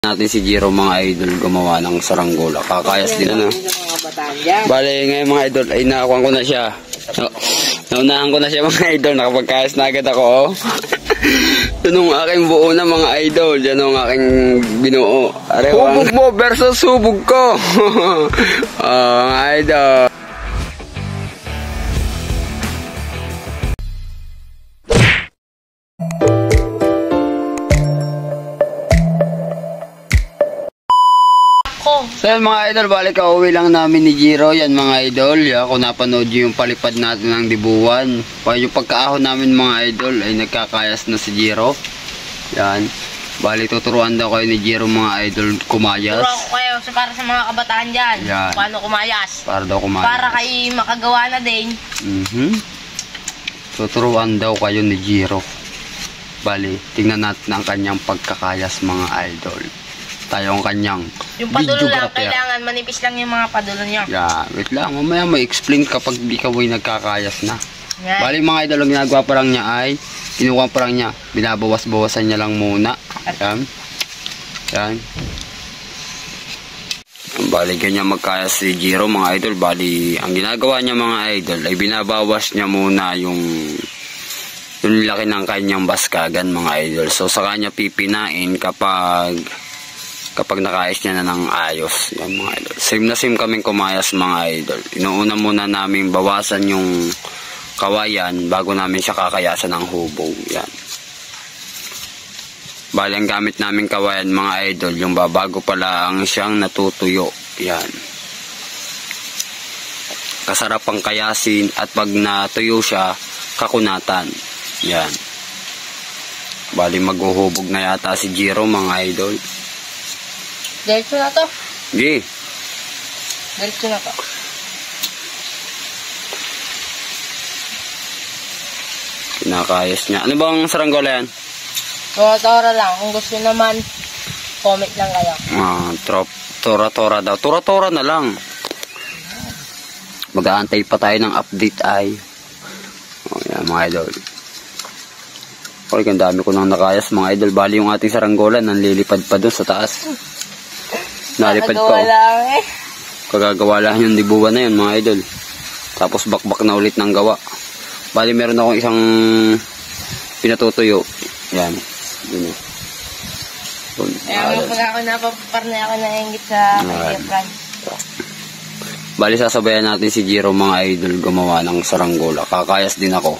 Natin si Jiro mga idol gumawa ng saranggola. Kakayas din ano. Bale ngayon mga idol ay nakakuha ko na siya. Naunahan ko na siya mga idol. Nakapagkayas na agad ako. Oh. Yan ang aking buo na mga idol. Yan ang aking binuo. Hubog mo versus hubog ko. Mga idol. So yan mga idol, balik kauwi lang namin ni Jiro. Yan mga idol, kung napanood yung palipad natin ng dibuwan. Yung pagkaahon namin mga idol ay nagkakayas na si Jiro. Yan, balik tuturuan daw kayo ni Jiro mga idol kumayas. Turuan ko kayo para sa mga kabataan dyan. Yan. Paano kumayas. Para daw kumayas. Para kayo makagawa na din. Tuturuan daw kayo ni Jiro. Bali, tingnan natin ang kanyang pagkakayas mga idol. Tayo ang kanyang yung padulo lang, kailangan manipis lang yung mga padulo niya. Yeah, wait lang, mamaya may explain kapag di ka may nagkakayas na. Yeah. Bali mga idol, ang ginagawa pa lang niya ay kinukuha pa lang niya, binabawas-bawasan niya lang muna. Yan. Yan. Bali ganyan magkayas si Jiro mga idol. Bali ang ginagawa niya mga idol ay binabawas niya muna yung laki ng kanyang baskagan mga idol. So sa kanya pipinain kapag nakayas niya na ng ayos. Yan mga idol. Same na same kaming kumayas mga idol. Inuuna muna namin bawasan yung kawayan bago namin siya kakayasan ng hubog. Yan. Bali ang gamit namin kawayan mga idol, yung babago pala ang siyang natutuyo. Yan. Kasarap ang kayasin at pag natuyo siya, kakunatan. Yan. Bali maghuhubog na yata si Jiro mga idol. Diretso na to. Sige. Diretso na to. Pinakayas niya. Ano bang saranggola yan? Tora-tora lang. Kung gusto naman, comment lang kayo. Tora-tora daw. Tora-tora na lang. Mag-aantay pa tayo ng update ay. Yan mga idol. Okay, ang dami ko nang nakayas mga idol. Bali yung ating saranggola nanlilipad pa doon sa taas. Nalipad pa. Kagagawa lang yung dibuwan na yun mga idol. Tapos bakbak na ulit ng gawa. Bali meron akong isang pinatutuyo. Yan. Yun. Ayan, pag ako napaparna ako naingit sa kanya. Bali sasabayan natin si Jiro mga idol gumawa ng saranggola. Kakayas din ako.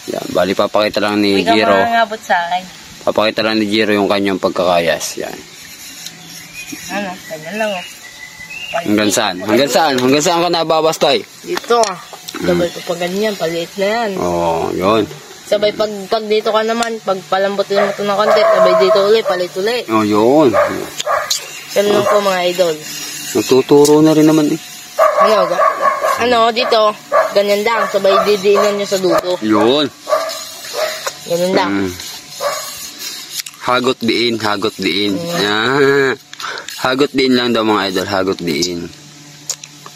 Yan. Bali papakita lang ni Jiro. Hindi ka mangangabot sa akin. Papakita lang ni Jiro yung kanyang pagkakayas. Yan. Ano, ganyan lang oh. Hanggang saan? Hanggang saan? Hanggang saan ka nabawas tayo? Dito ah. Sabay ko pag ganyan, paliit na yan. Oo, yun. Sabay pag dito ka naman, pag palambutin mo ito ng konti, sabay dito ulit, palit ulit. Oo, yun. Yan lang po mga idol. Nagtuturo na rin naman eh. Ano, dito, ganyan lang, sabay didiinan nyo sa duto. Yun. Ganyan lang. Hagot diin, hagot diin. Hagot diin lang daw mga idol, hagot diin.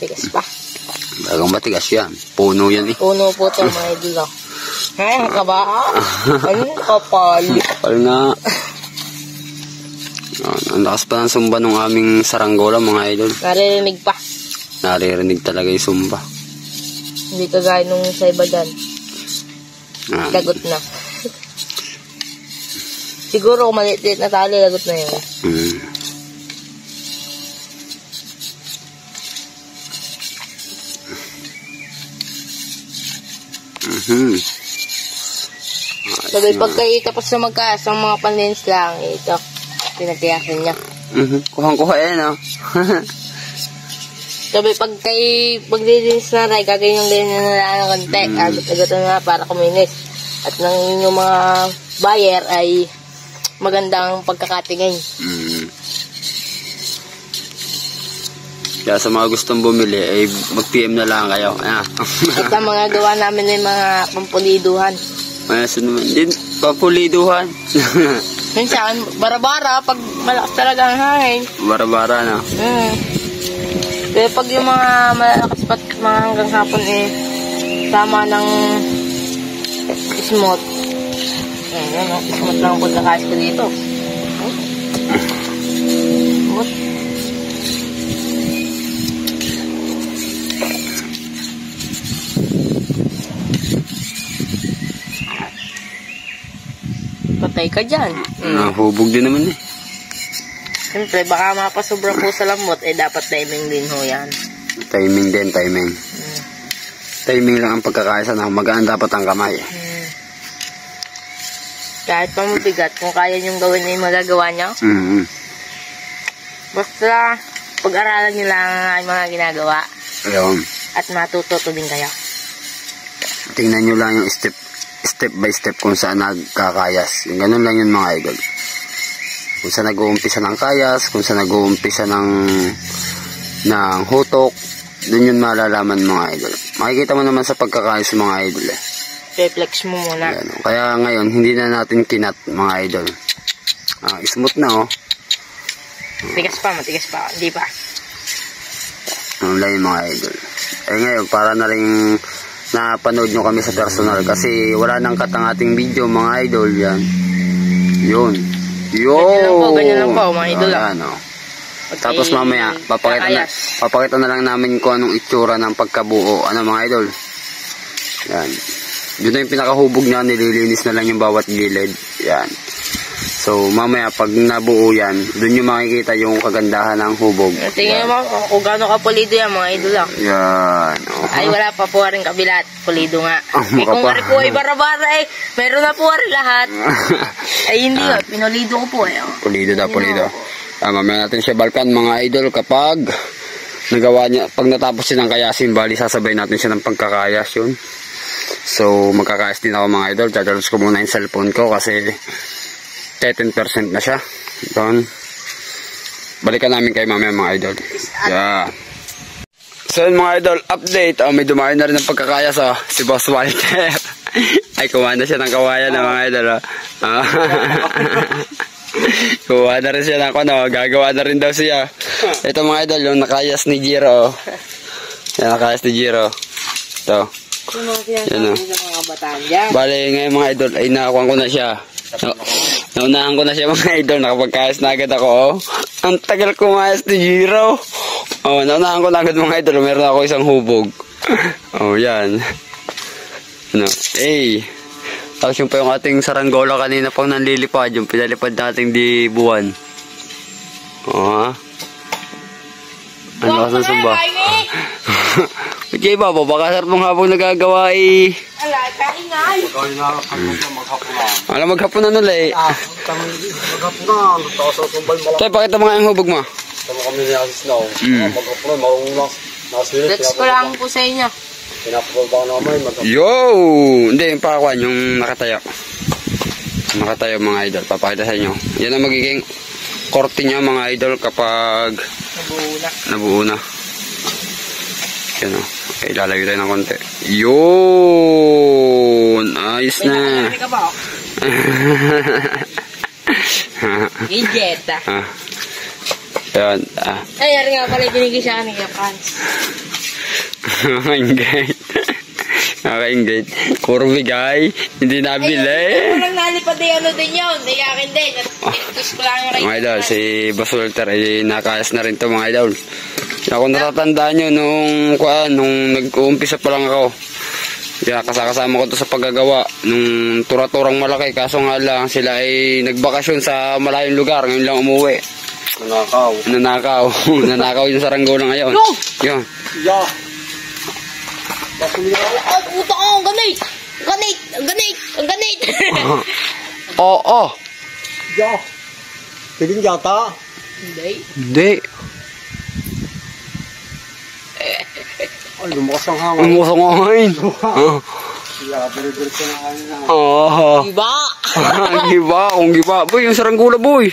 Tigas pa. Bagang matigas yan. Puno yan eh. Puno po ito mga idol. Ay, kaba. Ano kapal? Kapal nga. Ang lakas pa ng sumba ng aming saranggola mga idol. Naririnig pa. Naririnig talaga yung sumba. Hindi kagaya nung sa iba dyan. Lagot na. Siguro kung maliit na tali, lagot na yun. Sabi pagka tapos na magkayas ang mga panlins lang, ito, pinagkayasin niya. Kuhang-kuha yan, oh. Sabi paglilins na rin, gagawin yung ganyan na lang ng konti, agot-agot na para kuminis. At nang yung mga buyer ay magandang pagkakatingin. Kaya sa mga gustong bumili, ay mag-PM na lang kayo. Ito mga gawa namin ng mga pampuliduhan. Mayasan naman din, papuliduhan. Minsan, bara-bara, pag malakas talaga ang hangin. Bara-bara na. Pero pag yung mga malakas pat mga hanggang hapon tama ng smooth. Smooth lang ang pagkakayas ko dito. Bantay ka dyan. Hubog din naman eh. Siyempre, baka mapasobra po sa lamot, dapat timing din ho yan. Timing din, timing. Timing lang ang pagkakayasa na magaan dapat ang kamay. Kahit pa mabigat, kung kaya niyong gawin na yung magagawa niyo. Basta, pag-aralan niyo lang ang mga ginagawa. Ayun. At matututo din kayo. Tingnan nyo lang yung step by step kung saan nagkakayas. Yung ganun lang yun mga idol. Kung saan nag-uumpisa ng kayas, kung saan nag-uumpisa ng hutok, dun yun malalaman mga idol. Makikita mo naman sa pagkakayas mga idol eh. Flex mo muna. Ayan, kaya ngayon, hindi na natin kinat mga idol. Smooth na oh. Matigas pa. Hindi pa. Ano lang yung mga idol. Ngayon, para na rin napanood nyo kami sa personal kasi wala nang cut ang ating video mga idol. Yan. Yun. Ganyan lang po mga idol. Ayan, oh. Okay. Tapos mamaya, papakita na lang namin kung anong itsura ng pagkabuo. Ano mga idol? Yan. Yun na yung pinakahubog niya, nililinis na lang yung bawat gilid. Yan. So, mamaya, pag nabuo yan, dun yung makikita yung kagandahan ng hubog. Tingnan mo kung gaano kapulido yan, mga idol. Yan. Ay, wala pa po rin kabilat. Pulido nga. Kung wari po ay bara-bara meron na po rin lahat. Ay, hindi pinulido ko po Pulido daw, pulido. Mamaya natin siya balkan, mga idol, kapag nagawa niya, pag natapos siya ng kayasin, bali sasabay natin siya ng pagkakayas yun. So, magkakayas din ako mga idol. Charge ko muna yung cellphone ko kasi 10% na siya. Doon. Balikan namin kayo mamaya mga idol. Yeah. So yun mga idol, update. May dumayo na rin ng pagkakayas si Boss Walter. Ay, kuha na siya ng kawayan mga idol. Kuha na rin siya ng gagawa na rin daw siya. Ito mga idol, yung nakayas ni Jiro. Yan, nakayas ni Jiro. Ito. Yan o. Bale, ngayon mga idol, ay nakakuha ko na siya. Naunahan ko na siya mga idol, nakapagkayas na agad ako. Ang tagal kumayas ni Jiro. Naunahan ko na agad mga idol, meron ako isang hubog. Yan. Tapos yung pa yung ating saranggola kanina pang nanlilipad, yung pinalipad nating di buwan. Ano ka sa sumba? Kaya ba, baka sarap mong habang nagagawa Ala, kaingay. Alam, maghapon na nula Maghapon na. Tayo, pakita mga yung hubog mo. Sama kami ni Asis na. Maghapon na, marunong nasilit. Let's ko lang po sa inyo. Pinapababa naman. Yo! Hindi, yung pakakuan, yung nakatayo. Nakatayo mga idol, papakita sa inyo. Yan ang magiging korte niya mga idol kapag nabuo na. Yan o. Okay, lalayo tayo ng konti. Yun! Ayos na. Ijet. Yan. Ay, yari nga pala binigay siya kanina pants. Ingay. Naka-ingay. Puro bigay. Hindi nabili. Ay, walang nalipad din yun. Hindi akin din. Kiss ko lang yung mga idol, si Boss Walter ay nakayas na rin to mga idol. Kung natatandaan nyo nung nag-uumpisa pa lang ako, kasama ko to sa paggagawa nung turaturang malaki, kaso nga lang sila ay nagbakasyon sa malayong lugar, ngayon lang umuwi. Nanakaw yung saranggola ngayon. Yun. Yeah. Puta ko, ganit. Oo. Yeah. Piling yata. Hindi. Ay, lumakas ang hangin. Lumakas ang hangin. Dire-diretso na kanina. Giba. Kung giba. Boy, yung saranggola boy.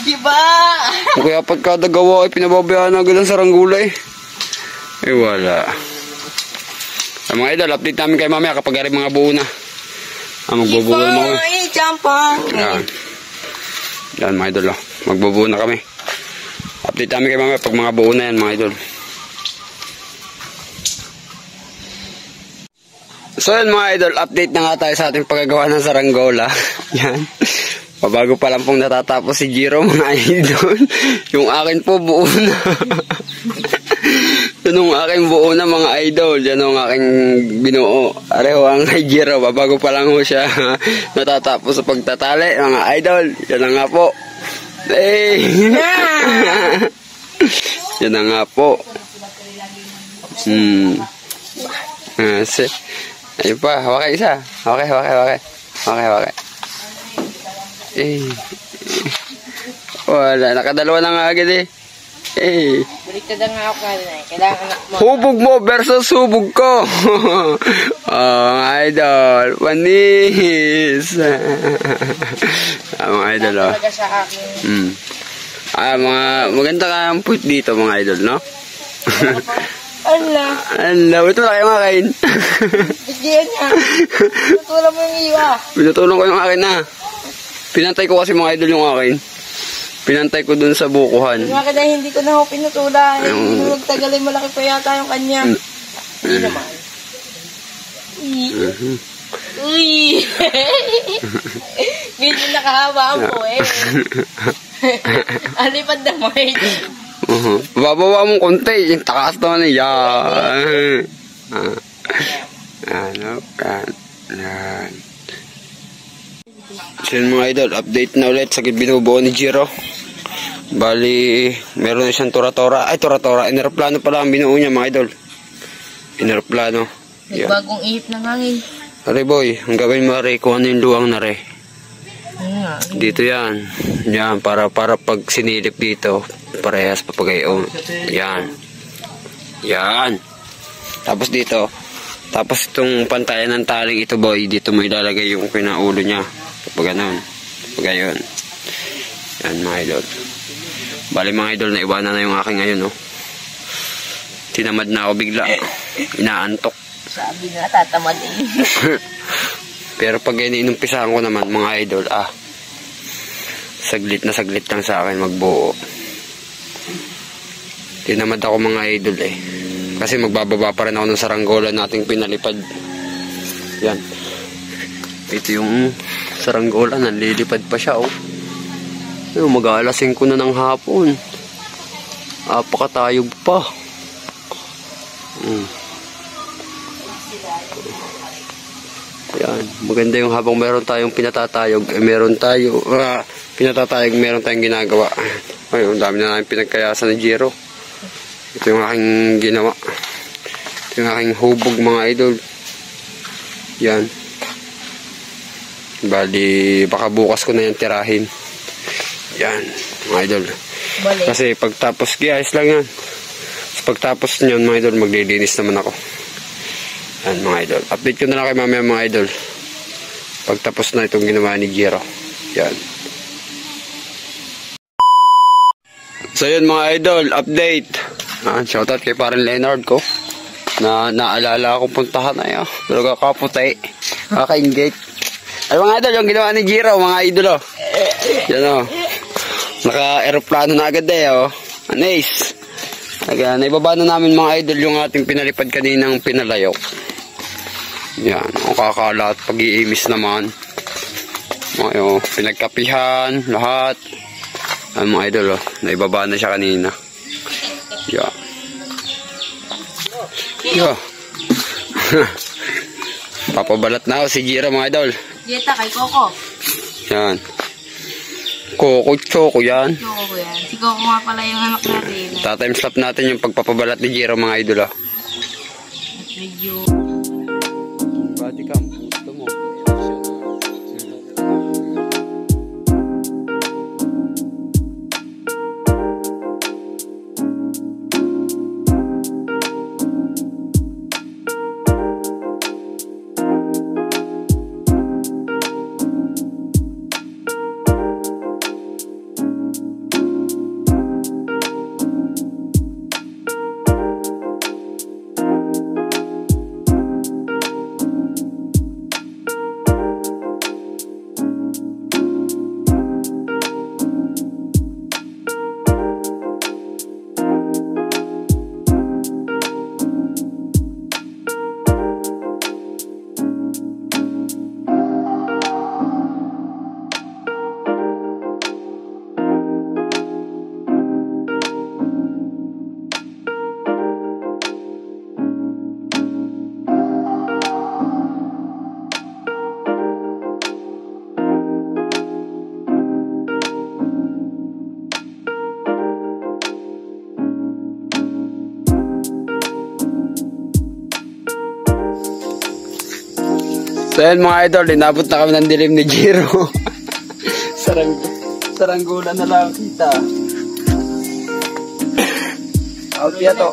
Giba. Kung kaya pagkadagawa ay pinababayaan agad ang saranggola wala. Mga idol, update namin kayo mamaya kapag ari mga buo na. Magbubuo na mga. Yan mga idol. Magbubuo na kami. Update namin kayo mamaya pag mga buo na yan mga idol. So yan mga idol, update na nga tayo sa ating paggagawa ng saranggola. Yan. Pabago pa lang pong natatapos si Jiro mga idol. Yung akin po buo na. Ito nung aking buo na mga idol. Yan ang aking binuo. Areho ang kay Jiro. Bago pa lang ho siya natatapos sa pagtatali. Mga idol. Yan na nga po. Eh. Yan na nga po. Ayun pa. Hawakay isa. Hawakay. Eh. Wala. Nakadalawa na nga agad eh. Eh. Baliktad nga ako kanina eh. Kailangan anak mo. Hubog mo versus hubog ko. Oh, idol. Panis. Mga idol, oh. Talaga sa akin. Maganda ka ang put dito, mga idol, no? Ala. Ito na kayo mga kain. Bigyan niya. Tutulong mo yung iwa. Pinutulong ko yung akin na. Pinantay ko kasi mga idol yung akin. Pinantay ko dun sa bukuhan. Nga kada hindi ko na ako pinutulan. Nagtagal ay malaki pa yata yung kanya. Hindi naman. Uy! Medyo nakahaba ang po eh. Alipad na mo eh. Babawa mong konti. Yung takas naman eh. Yan. Yan. So yun mga idol, update na ulit sa binubuo ni Jiro. Bali, meron na siyang tora-tora. Ay, tora-tora. Ineroplano pala ang binuo niya mga idol. Ineroplano. May bagong ihip ng hangin. Are boy, ang gawin mo are, kung ano yung luwang na re. Dito yan. Yan, para pag sinilip dito, parehas papagayon. Yan. Yan. Tapos dito. Tapos itong pantayan ng taling ito boy, dito mo ilalagay yung pinaulo niya. Kapag ganun. Kapag gayon. Yan mga idol. Bali mga idol, naiwanan na yung aking ngayon, no? Tinamad na ako bigla. Inaantok. Sabi na, tatamad eh. Pero pag inumpisahan ko naman, mga idol, saglit na saglit lang sa akin magbuo. Tinamad ako mga idol eh. Kasi magbababa pa rin ako ng saranggola nating pinalipad. Yan. Ito yung saranggola, nanlilipad pa siya, oh. Mag-aalasing ko na ng hapon. Apakatayog pa. Yan. Maganda yung habang meron tayong pinatatayog, meron tayong ginagawa. Ay, ang dami na namin pinagkayasan ni Jiro. Ito yung aking ginawa. Ito yung aking hubog mga idol. Yan. Bali, baka bukas ko na yung tirahin. Yan, mga idol. Balik. Kasi pagtapos, ayos lang yan. Pagtapos nyon mga idol, maglilinis naman ako. Yan mga idol. Update ko na lang kay mamaya mga idol. Pagtapos na itong ginawa ni Jiro. Yan. So yun mga idol, update. Shoutout kay parang Leonard ko. Na naalala akong puntahan na yun. Pero kakaputay. Kaka-ingate. Ay mga idol, yung ginawa ni Jiro, mga idol, oh. Yan, oh. Naka-aeroplano na agad eh, oh. Nice. Naibaba na namin mga idol yung ating pinalipad kaninang pinalayok. Yan, ang kakala at pag-iimis naman. Pinagkapihan, lahat. Mga idol, oh. Naibaba na siya kanina. Yan. Yan. Papabalat na ako si Jiro mga idol. Dieta kay Coco. Yan. Choco yan. Coco ko yan. Si Coco nga pala yung anak natin. Tatimestop natin yung pagpapabalat ni Jiro mga idol. Medyo... Body cam. Gusto mo. So yan mga idol, inabot na kami ng dilim ni Jiro. Saranggola na lang kita. Out ya to.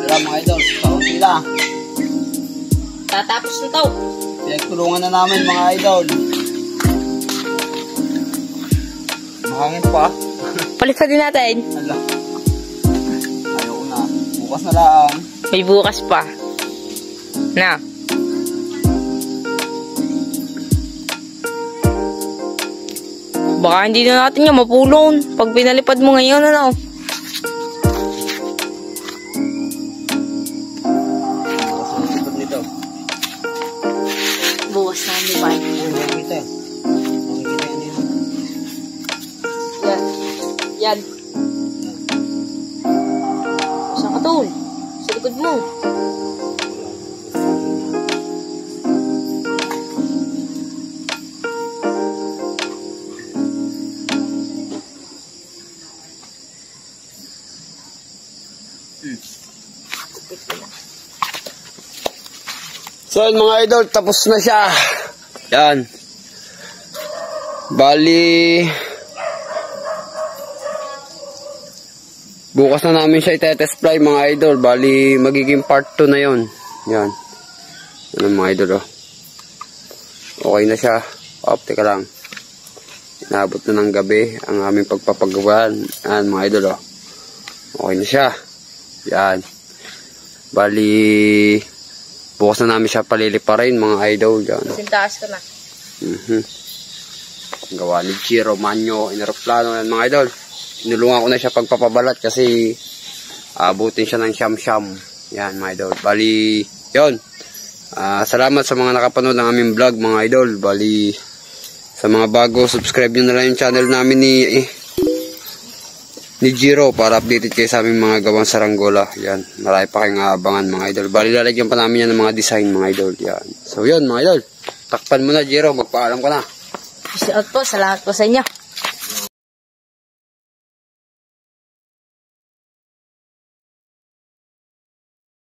Wala mga idol, out sila. Tatapos na to. Pinagtulungan na namin mga idol. Mahangin pa. Paliksa din natin. Ala. Ayaw na. Bukas na lang. May bukas pa. Na. Baka hindi na natin yung mapulon. Pag pinalipad mo ngayon, ano? Nito. Bukas na ni Bay. Kita. Yan. Yan. Saan ka tol? Sa likod mo. So yun mga idol, tapos na siya. Yan. Bali, bukas na namin siya itetest fly mga idol. Bali, magiging part 2 na yun. Yan. Yan mga idol, oh. Okay na siya. Teka lang. Inabot na ng gabi ang aming pagpapagawan. Yan mga idol, oh. Okay na siya. Yan. Bali, bukas na namin siya paliliparin mga idol. Yan. Sintaas ka na. Gawa ni Jiro, Manyo, inaeroplano yan mga idol. Tinulungan ko na siya pagpapabalat kasi abutin siya ng siyam-siyam. Yan mga idol. Bali, yun. Salamat sa mga nakapanood ng aming vlog mga idol. Bali, sa mga bago, subscribe nyo na lang yung channel namin ni Jiro para updated kayo sa aming mga gawang saranggola. Yan. Marami pa kayong aabangan mga idol. Bali, lalagyan pa namin yan ng mga design mga idol. Yan. So yun mga idol. Takpan mo na Jiro. Magpaalam ka na. Peace out po. Salamat po sa inyo.